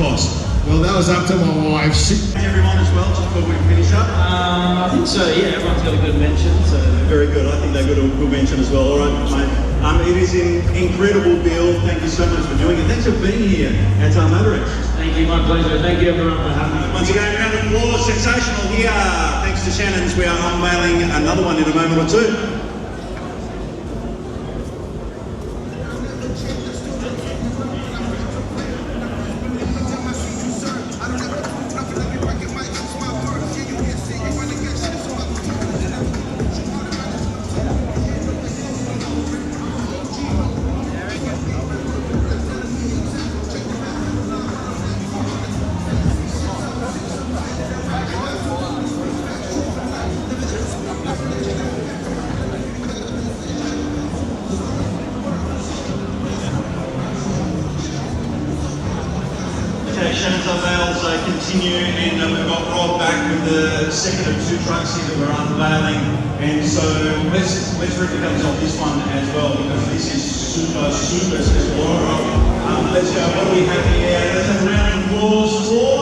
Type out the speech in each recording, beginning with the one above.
cost? Well, that was up to my wife. Everyone as well, just before we finish up? I think so, yeah, everyone's got a good mention. So very good, I think they got a good mention as well. All right, mate. It is an incredible build. Thank you so much for doing it. Thanks for being here at MotorEx. Thank you, my pleasure. Thank you everyone for having me. Once again, round of applause, sensational here. Thanks to Shannon's, we are unveiling another one in a moment or two. Shannon's unveils continue, and we've got Rob back with the second of two trucks here that we're unveiling. And so let's rip the covers off this one as well, because this is super special. All right, let's go. What do we have here? Let's have a round of applause for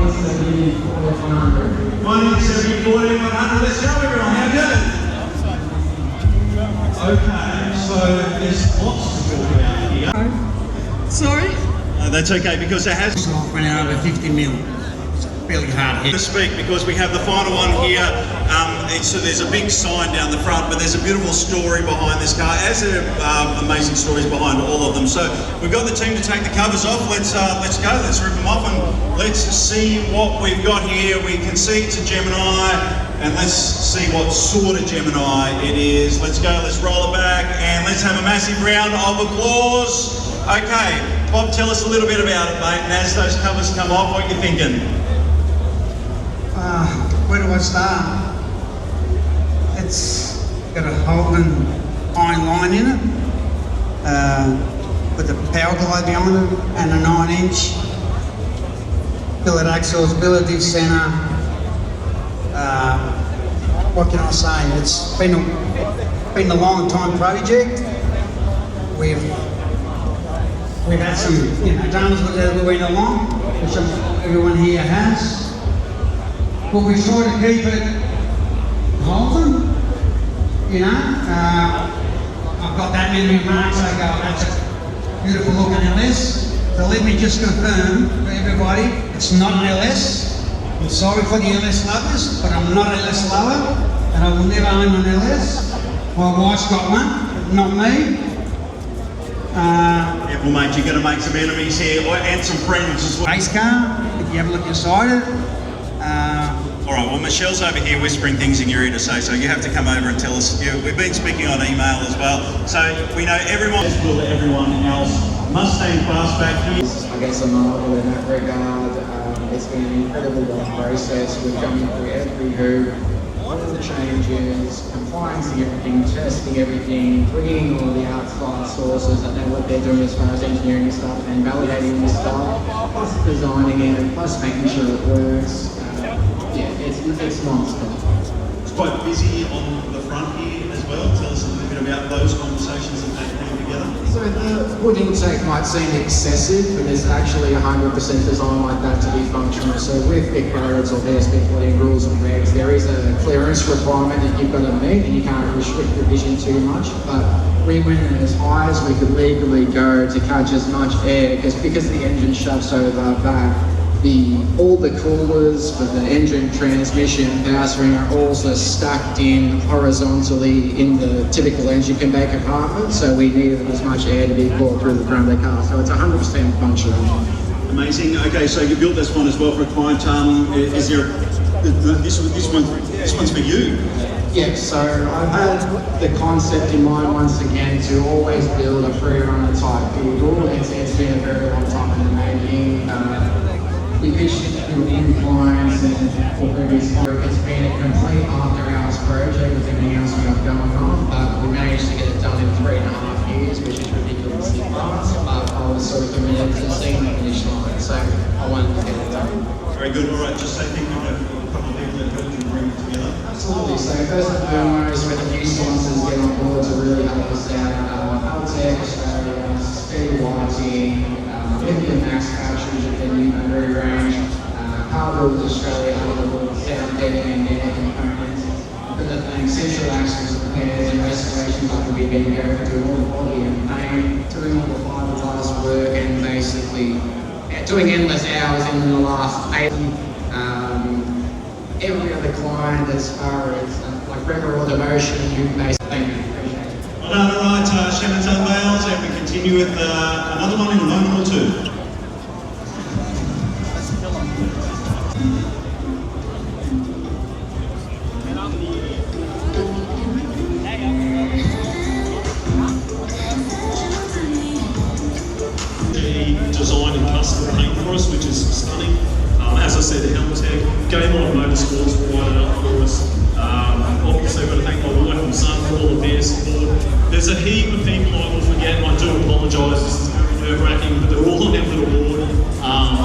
1970, 40, 100. Let's go, everyone. How good? Okay, so there's lots to talk about here. Sorry? That's okay, because it has Went out over 50 mil. It's fairly hard hit. to speak, because we have the final one here. So there's a big sign down the front, but there's a beautiful story behind this car, as there are amazing stories behind all of them. So we've got the team to take the covers off. Let's go. Let's rip them off and let's see what we've got here. We can see it's a Gemini, and let's see what sort of Gemini it is. Let's go. Let's roll it back, and let's have a massive round of applause. Okay, Bob, tell us a little bit about it, mate. And as those covers come off, what you thinking? Where do I start? It's got a Holden iron line in it, with a power glide behind it, and a 9-inch billet axles, billet diff centre. What can I say? It's been a long time project. We've had some, dramas with it as we went along, which everyone here has. But we try to keep it Holden, I've got that many remarks, I go, that's a beautiful looking LS. So let me just confirm for everybody, it's not an LS. I'm sorry for the LS lovers, but I'm not an LS lover, and I will never own an LS. My wife's got one, not me. Yeah, well, mate, you're going to make some enemies here, and some friends as well. Race car, if you have a look inside it. All right, well, Michelle's over here whispering things in your ear to say, so you have to come over and tell us. We've been speaking on email as well, so we know everyone, as will everyone else. Mustang Fastback here. I guess a marvel in that regard. It's been an incredible long process. We've gone through every hoop, all the changes, compliancing everything, testing everything, bringing all the outside sources and then what they're doing as far as engineering stuff and validating the stuff, plus designing it, plus making sure it works. It's non-stop. It's quite busy on the front here as well. Tell us a little bit about those conversations that they've put together. So the wood intake might seem excessive, but there's actually 100% design like that to be functional. So with big roads or their spec building rules and regs, there is a clearance requirement that you've got to meet, and you can't restrict the vision too much. But we went as high as we could legally go to catch as much air, because the engine shafts over back. All the coolers for the engine, transmission, power steering are also stacked in horizontally in the typical engine convey compartment, so we needed as much air to be poured through the front of the car, so it's 100% functional. Amazing. Okay, so you built this one as well for a client. Is there this one's for you? Yeah, so I've had the concept in mind once again to always build a free-runner type vehicle. It's been a very long time in the making. We pitched it through compliance and for previous work. It's been a complete after-hours project with everything else we have going on, but we managed to get it done in 3.5 years, which is ridiculously fast. But I was sort of committed to seeing the finish line, so I wanted to get it done. Very good. All right, just say thank you to a couple of people that helped you bring it together. Absolutely. So first and foremost, with a few sponsors get on board to really help us out. Altec Australia, Speed Lighting, Max Batteries, Cruise Australia over the world, 7 dedicated components. For the thing, central axles, repairs and restorations like we've been going through all the body and paint, doing all the fiberglass work and basically doing endless hours in the last 8. Every other client as far as like Bremer Automotion, who basically thank you. Well done, all right, Shannon's unveils, and we continue with another one in a moment or two. Designed and custom paint for us, which is stunning. As I said, the helmet tag, Game On Motorsports provided up for us. Obviously, I've got to thank my wife and son for all of their support. There's a heap of people I will forget, and I do apologise. This is very nerve-wracking, but they're all on our little board.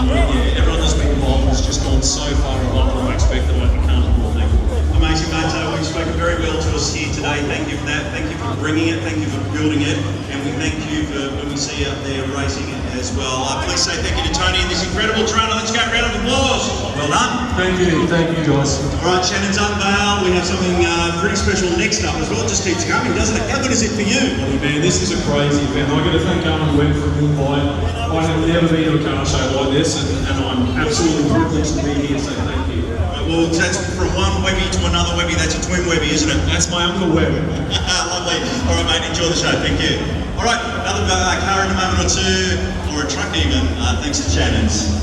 Yeah, everyone that's been involved has just gone so far above what I expected. I can't all thank you. Amazing, mate. You've spoken very well to us here today. Thank you for that. Thank you for bringing it. Thank you for building it. And we thank you for when we see you out there racing it as well. Please say thank you to Tony and this incredible trailer. Let's go, round of applause. Well done. Thank you guys. All right, Shannon's unveil. We have something pretty special next up as well. It just keeps coming, doesn't it? How good is it for you? Man, this is a crazy event. I've got to thank Owen Webb for the invite. I have never been to a car show like this, and I'm absolutely privileged to be here, so thank you. Well, that's from one Webby to another Webby. That's a twin Webby, isn't it? That's my Uncle Webb. Lovely. All right, mate, enjoy the show. Thank you. All right, another car in a moment or two, or a truck even, thanks to Shannon's.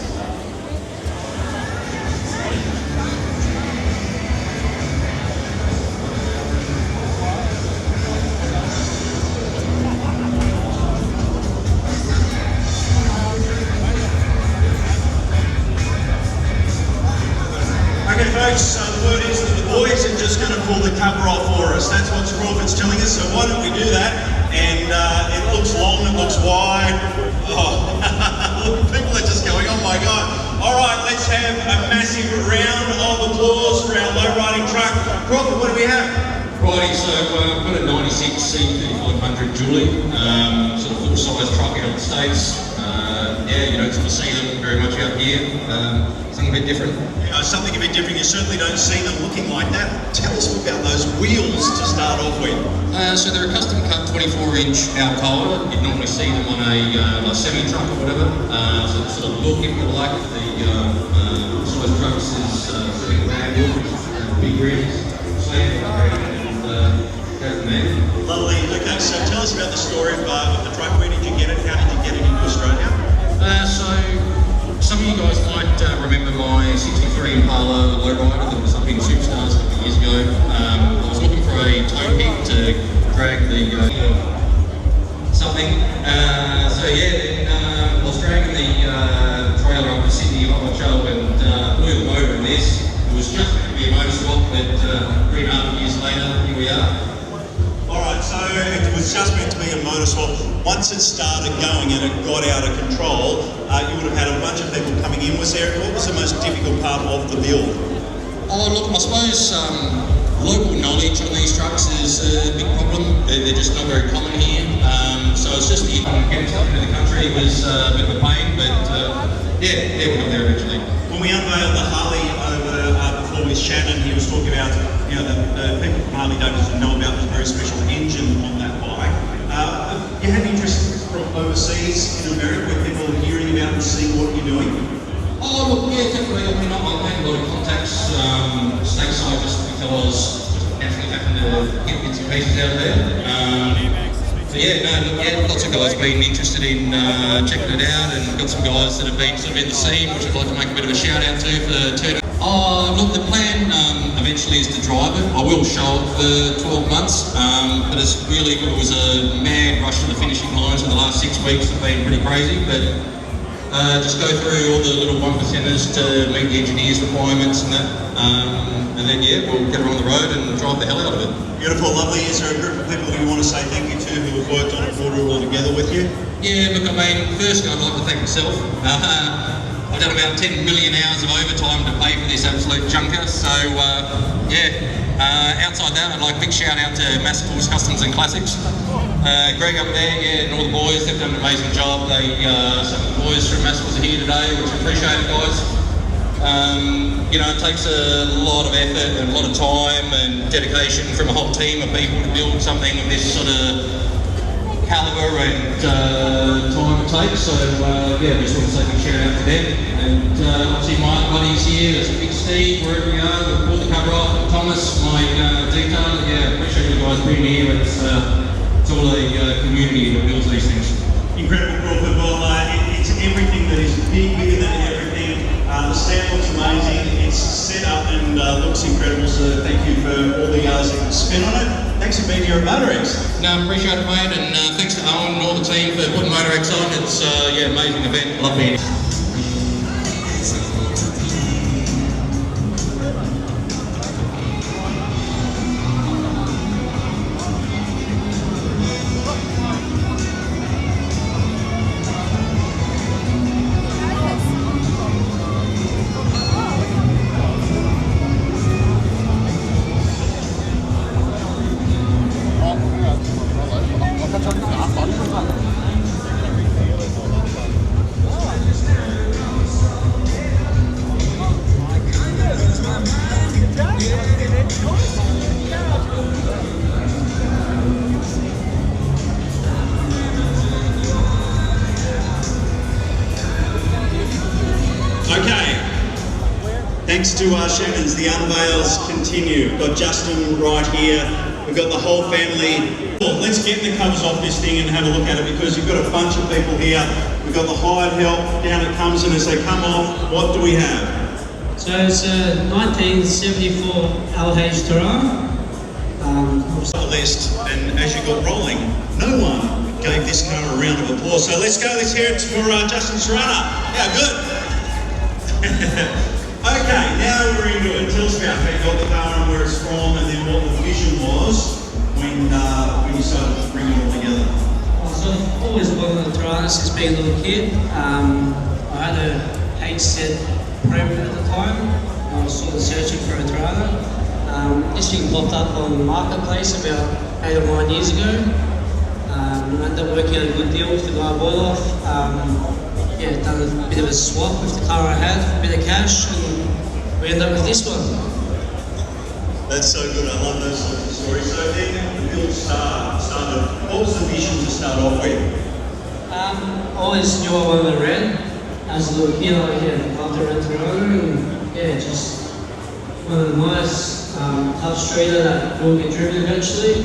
Okay, folks, the word is that the boys are just going to pull the cover off for us. That's what Crawford's telling us, so why don't we do that? And it looks long, it looks wide. Oh, people are just going, oh my God. All right, let's have a massive round of applause for our low-riding truck. Crawford, what do we have? Righty, so I've got a 96C 3500 Julie, sort of full-size truck out of the States. Yeah, you don't sort of see them very much out here. Something a bit different. Something a bit different. You certainly don't see them looking like that. Tell us about those wheels to start off with. So they're a custom cut 24-inch Alcoa. You'd normally see them on a semi-truck or whatever. So the sort of look, if you like, the size trucks is pretty bad look, big rims, slant, and go from there. Lovely. Okay, so tell us about the story of the truck. Where did you get it? How did you get it into Australia? So some of you guys might remember my 63 Impala Lowrider that was up in Superstars a couple of years ago. I was looking for a tow kit to drag the something. So yeah, then I was dragging the trailer up to Sydney Show and blew the motor in this. It was just going to be a motor swap, but 3.5 years later, here we are. Alright, so it was just meant to be a motor swap. Once it started going and it got out of control, you would have had a bunch of people coming in. What was the most difficult part of the build? Oh, look, I suppose local knowledge on these trucks is a big problem. They're just not very common here. So it's just getting stuff into the country was a bit of a pain, but yeah, we got there eventually. When we unveiled the Harley over before with Shannon, he was talking about, you know, the people from Harley Davidson know about the very special engine on that bike. You had interest from overseas in America where people are hearing about and seeing what you're doing? Oh, look, yeah, definitely. I mean, I've made a lot of contacts stateside just because naturally happen to get bits and pieces out of there. So yeah, no, yeah, lots of guys have been interested in checking it out, and got some guys that have been sort of in the scene, which I'd like to make a bit of a shout out to for turning. Oh, look, the plan eventually is to drive it. I will show it for 12 months, but it was a mad rush to the finishing lines in the last 6 weeks. Have been pretty crazy, but just go through all the little 1%ers to meet the engineers' requirements and that, and then yeah, we'll get her on the road and drive the hell out of it. Beautiful, lovely. Is there a group of people who you want to say thank you to who have worked on it for all together with you? Yeah, look, I mean, firstly I'd like to thank myself. I've done about 10 million hours of overtime to pay for this absolute junker, so yeah. Outside that, I'd like a big shout out to Massacles Customs and Classics. Greg up there, yeah, and all the boys, they've done an amazing job. Some of the boys from Massacles are here today, which I appreciate it, guys. You know, it takes a lot of effort and a lot of time and dedication from a whole team of people to build something of this sort of calibre and time it takes. So yeah, just want to say a big shout out to them. And obviously my buddies here, there's Big Steve, wherever we are, we've pulled the cover off. Thomas, my detail, yeah, appreciate you guys being here. It's all the community that builds these things. Incredible, Crawford. Well, it's everything that is big, bigger than everything. The stand looks amazing. It's set up and looks incredible. So thank you for all the hours that you spent on it. Thanks for being here at MotorEx. No, appreciate it, mate, and thanks to Owen and all the team for putting MotorEx on. It's yeah, amazing event. Love being here. Thanks to Shannon's, the unveils continue. We've got Justin right here. We've got the whole family. Well, let's get the covers off this thing and have a look at it, because you've got a bunch of people here. We've got the hired help, down it comes, and as they come off, what do we have? So it's a 1974 LH Terrain. The list, and as you got rolling, no one gave this car a round of applause. So let's go, let's hear it for Justin Serrano. Yeah, good. Okay, now we're into it. Tell us about how you got the car and where it's from, and then what the vision was when you started to bring it all together. So I've always wanted a Terrain since being a little kid. I had a HZ Premier at the time. I was sort of searching for a Terrain. This thing popped up on the marketplace about 8 or 9 years ago. I ended up working out a good deal with the guy I bought off. Yeah, done a bit of a swap with the car I had, a bit of cash, and we ended up with this one. That's so good, I love those sorts of stories. So then the build started, what was the vision to start off with? Always knew I wanted a red. As a little kid, I loved the red Toronto, and yeah, just one of the nice tough streeter that will get driven eventually.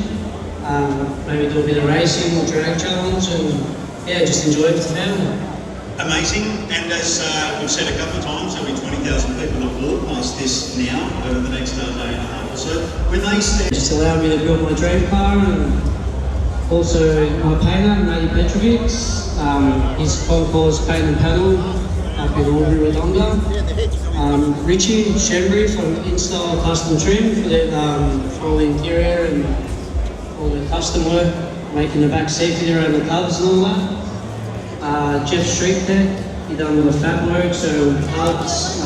Maybe do a bit of racing or drag challenge, and yeah, just enjoy it with the family. Amazing, and as we've said a couple of times, there'll be 20,000 people that walk past this now over the next day and a half or so. When they stand, just allowed me to build my dream car, and also my painter, Matty Petrovic, his concourse paint and panel up in Albury Redonda. Richie Shembry from InStyle Custom Trim for all the interior and all the custom work, making the back seat fit around the covers and all that. Jeff Streetdeck, he done all the fat work, so hubs,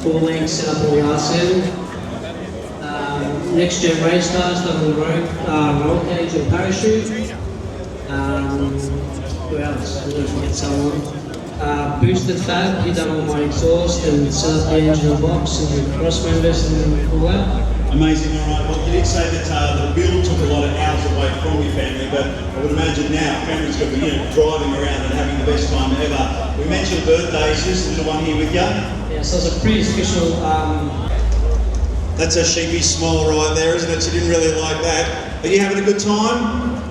4 legs set up all the RCM. Next Gen race cars, done all the roll cage and parachute. Who else? I'm going to forget someone. Boosted fab, he done all my exhaust and set up the engine and box and cross members and all that. Amazing, all right. Well, you did say that the build took a lot of hours away from your family, but I would imagine now families got to be driving around and having the best time ever. We mentioned birthdays. Is this the one here with you? Yeah, so it's a pretty special. That's a sheepy smile right there, isn't it? She didn't really like that. Are you having a good time?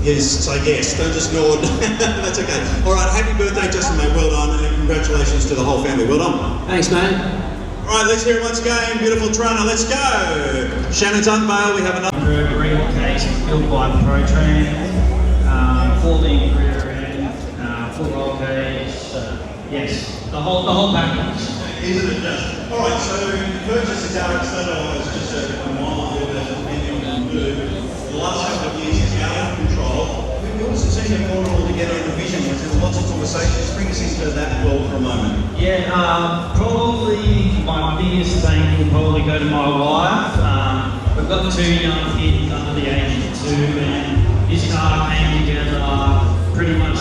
Yes, say yes. Don't just nod. That's okay. All right, happy birthday, Justin, mate. Well done, and congratulations to the whole family. Well done. Thanks, mate. All right, let's hear it once again. Beautiful Toronto, let's go. Shannon's unveil, we have another. A real case built by ProTran, 4-link rear end, full roll cage, yes, the whole package. Isn't it just? All right, so purchase is out of just a mile and good. The last couple of years it's out of control. We also seen it more all together in the vision. There's lots of conversations. Bring us into that world for a moment. Yeah, probably my biggest thank will probably go to my wife. We've got 2 young kids under the age of 2, and this car came together pretty much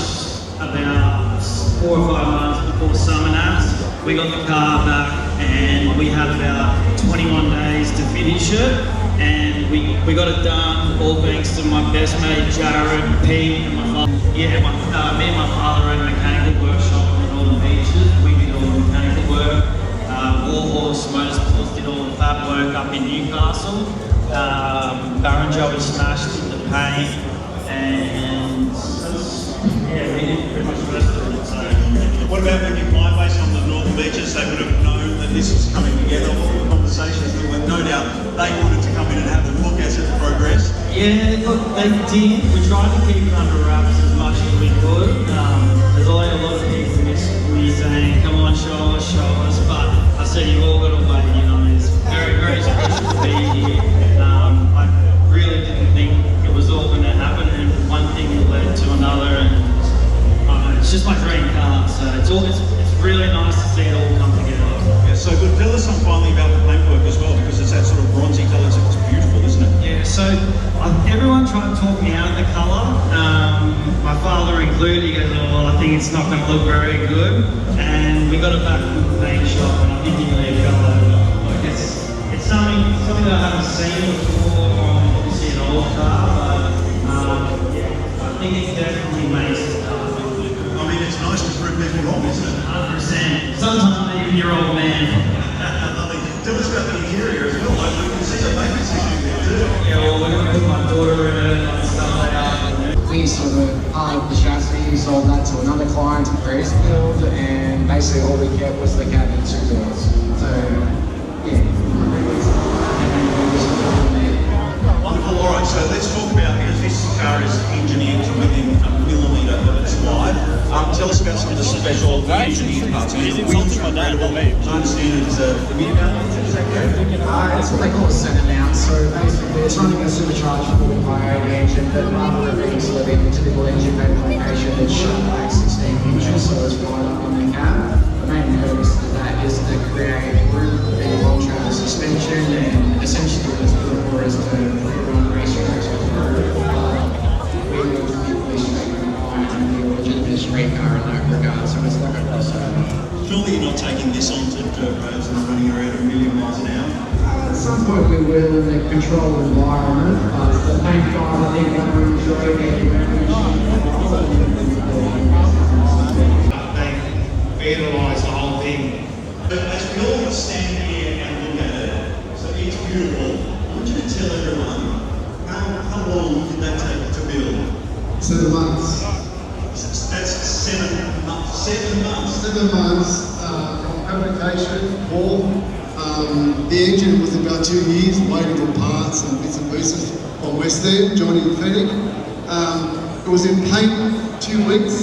about 4 or 5 months before summer naps. we got the car back and we had about 21 days to finish it, and we got it done all thanks to my best mate Jared, Pete and my father. Yeah, me and my father owned a mechanical workshop on all the beaches. We did all the mechanical work. Warhorse Motorsports did all the fab work up in Newcastle. Baron Joey smashed the paint, and yeah, we did pretty much the rest of it. So. What about when you fly based on the northern beaches? They would have known that this was coming together. What were the conversations? No doubt they wanted to come in and have a look as it progressed. Yeah, look, they did. We tried to keep it under wraps as much as we could. There's always a lot of people me saying, come on, show us. But I said, you've all got to wait, you know, it's very, very special to be here. I really didn't think it was all going to happen, and one thing led to another, and it's just my dream car, so it's really nice to see it all come together. Yeah, so good. Tell us finally about the paintwork as well, because it's that sort of bronzy colour. It's beautiful, isn't it? Yeah, so everyone tried to talk me out of the colour. My father included. He goes, "Oh, I think it's not going to look very good." And we got it back from the paint shop, and I think he really fell over. Like it's something that I haven't seen before on obviously an old car, but yeah, I think it definitely makes the car look good. I mean, it's nice to prove people wrong, isn't it? 100%. Sometimes even your old man. Lovely. Tell us about the interior as well. Like, we can see the baby sitting there too. Yeah, well, we're going to put my daughter in it and stuff like that. We sort of part of the chassis, sold that to another client to build, and basically all we kept was the cab and 2 doors. So, yeah. Wonderful. All right, so let's talk about, because this car is engineered to within a millimetre of its life. Tell us about some of the special engineered parts. Wheels are incredible. I understand it's a wheel mount. Is that correct? It's what they call a center mount. So basically, it's running a supercharged 4.8 engine, but rather than being sort of in the typical engine bed application, it's shot back 16 inches, so it's right up in the cab. The main purpose of that is to create really big long-travel suspension, and essentially what it's good for is to run racetracks with we want to be really straight and line and be a legitimate straight car in that regard, so it's like a crossover. Surely you're not taking this onto dirt roads and running around a million miles an hour? At some point we will in a controlled environment, but the main guys I think want to enjoy their They vandalise the whole thing. But as we all stand here and look at it, so it's beautiful. I want you to tell everyone, how long did that take to build? 7 months. That's 7 months. 7 months. 7 months from fabrication, all. The engine was about 2 years waiting for parts and bits and pieces from West End, Johnny and Fennick. It was in paint 2 weeks,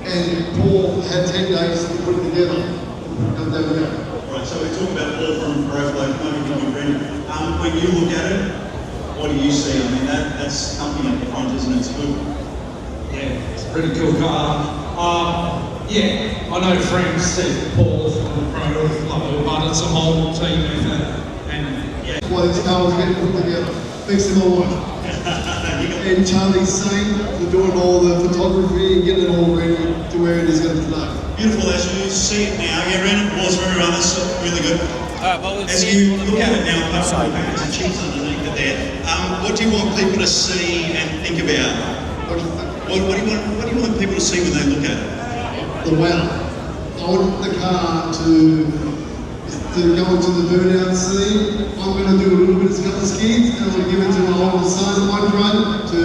and Paul had 10 days to put it together. And there we go. Right, so we're talking about Paul from Proflow, maybe give you credit. When you look at it, what do you see? I mean, that's something up the front, isn't it? It's good. Yeah, it's a pretty cool car. Yeah, I know friends Steve Paul from the Pro, but it's a whole team effort. And yeah. While this car was getting put together, thanks to my wife. And Charlie Saint for doing all the photography and getting it all ready to where it is going to today. Beautiful as you see it now. Yeah, round of applause for everyone. That's really good. As you look at it now, apart from the packets of chips underneath it there, what do you want people to see and think about? What do you think? What do you want people to see when they look at it? The wow. I want the car to go into the burnout scene. I'm going to do a little bit of scutter skis, and I'm going to give it to my older son, Andre, to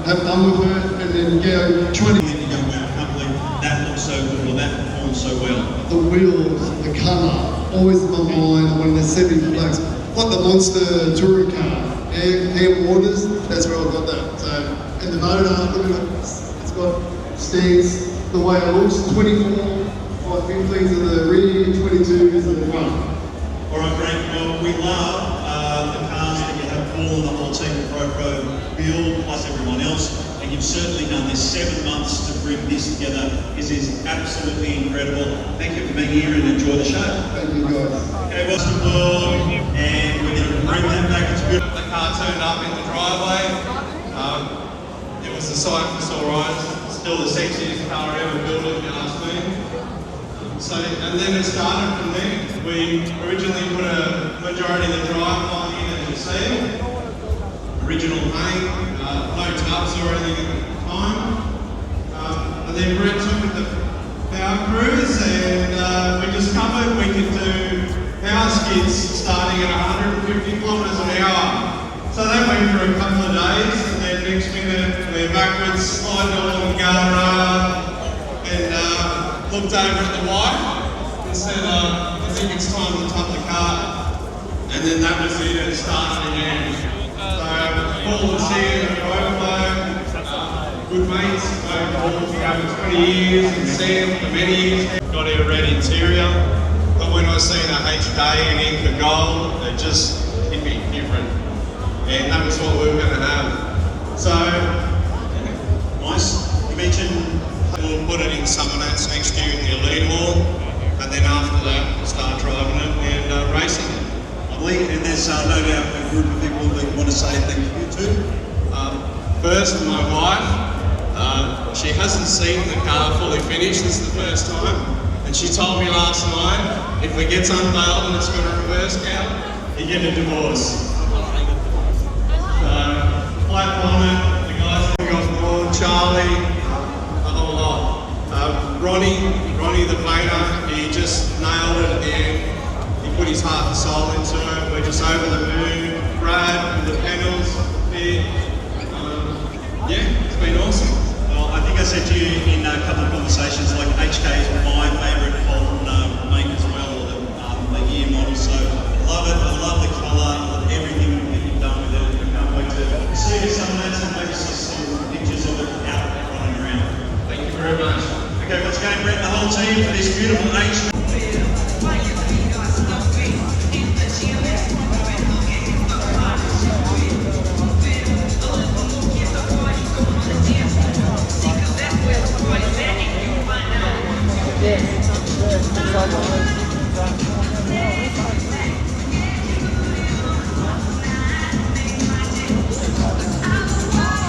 have fun with her, and then go 20. And you go, wow, I can't believe that looks so good or that performs so well. The wheels, the colour, always in my mind when they're 70 blacks. Like the Monster touring car, air waters, that's where I got that. So, and the motor, look at it, it's got stands the way it looks, 24, 15s in the rear, 22s in the front. All right, Frank. Well, we love the cars that you have Paul and the whole team at Pro build, plus everyone else. And you've certainly done this 7 months to bring this together. This is absolutely incredible. Thank you for being here and enjoy the show. Thank you guys. Okay, what's the world? And we're going to bring that back. It's beautiful. The car turned up in the driveway. It was the sight for Lowriders. Still the sexiest car I ever built, if you ask me. So, and then it started from there. We originally put a majority of the driveline in, as you see. Original paint, no tubs or anything at the time. And then Brett took it to Power Cruise, and we discovered we could do power skids starting at 150 kilometres an hour. So that went for a couple of days, and then next minute we're backwards, sliding along the guardrail, and looked over at the wife and said, I think it's time to top the car. And then that was it, it started again. So Paul and Sam and Overflow, good mates, Paul for over 20 years, and Sam for many years. Got a red interior, but when I seen a HK and Inca Gold, it just hit me different. And that was what we were going to have. So, Nice. You mentioned we'll put it in summer nights next year in the Elite Hall, and then after that, we'll start driving it and racing it. lovely, and there's no doubt a group of people that want to say thank you to. First, my wife. She hasn't seen the car fully finished. This is the first time, and she told me last night, if it gets unveiled and it's got a reverse cab, you get a divorce. Flat bonnet, the guys that got board, Charlie, the whole lot. Ronnie the painter, he just nailed it and he put his heart and soul into it. We're just over the moon. Brad with the panels, yeah, it's been awesome. Well, I think I said to you in a couple of conversations, like HK is my favourite Holden make as well, the year model. So I love it. I love the colour. I love everything that you've done with it. I can't wait to see it some nights and maybe see some pictures of it out running around. Thank you very much. Okay, let's go Brett and the whole team for this beautiful HK.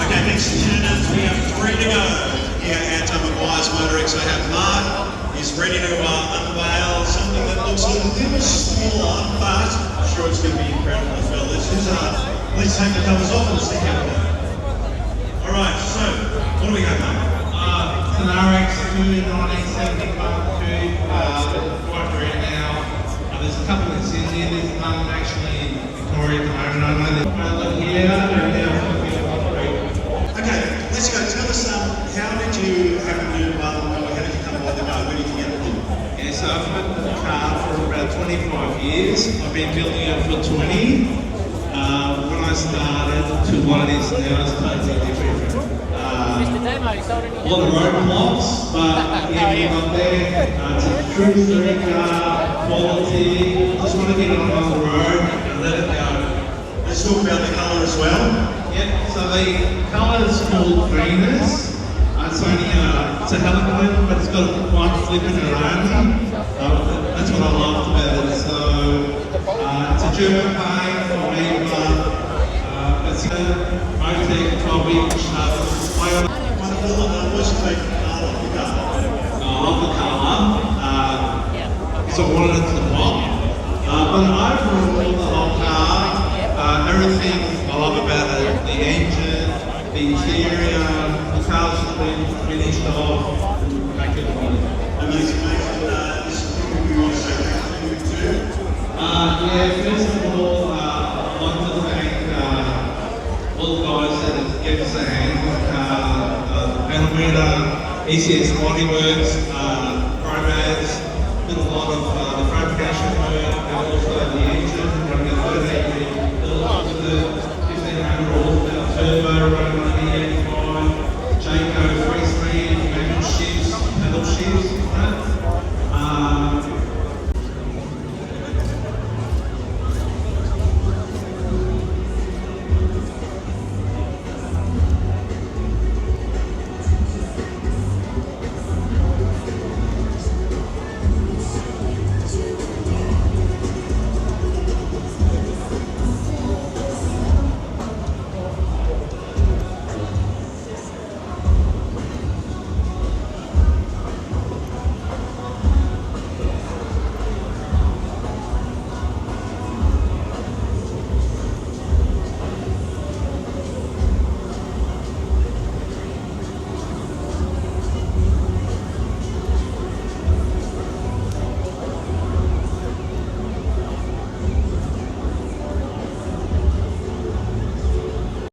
Okay, next unit, we have 3 to go here at Meguiars MotorEx. I have Mark, he's ready to unveil something that looks a little smaller, but I'm sure it's going to be incredible as well. Let's take the covers off and stick out there. Alright, so, what do we got, Mark? It's an RX2 1975 coupe, quite rare now. There's a couple that's in here. There's none actually in Victoria at the moment. I know there's one here and now. Okay, let's go. Tell us, how did you happen to, how did you come by the car? Where did you get it from? Yeah, so I've had the car for about 25 years. I've been building it for 20. When I started to what it is now, it's totally different. A lot of roadblocks, but yeah, we got there. It's a true street car, quality. Just want to get it on the road and let it go. Let's talk about the colour as well. Yeah, so the colour is called Venus. It's only it's a helical, but it's got a white flip in it only. That's what I loved about it. So it's a German paint for Meguiars. It's a MotorEx 12-inch display on it. What's your favourite colour of the car? I love the colour. So I wanted it to the top. But overall, the whole car, everything I love about it, the engine, the interior, the car's just been finished off and make it fun. Amazing, mate. This is what we want to say thank you to. Yeah, first of all, I'd like to thank all the guys that gave us a hand with the car, Panel ECS Bodyworks, Promads, did a lot of the fabrication work, and also the engine, running a 13 little 1500 horsepower turbo running on the end.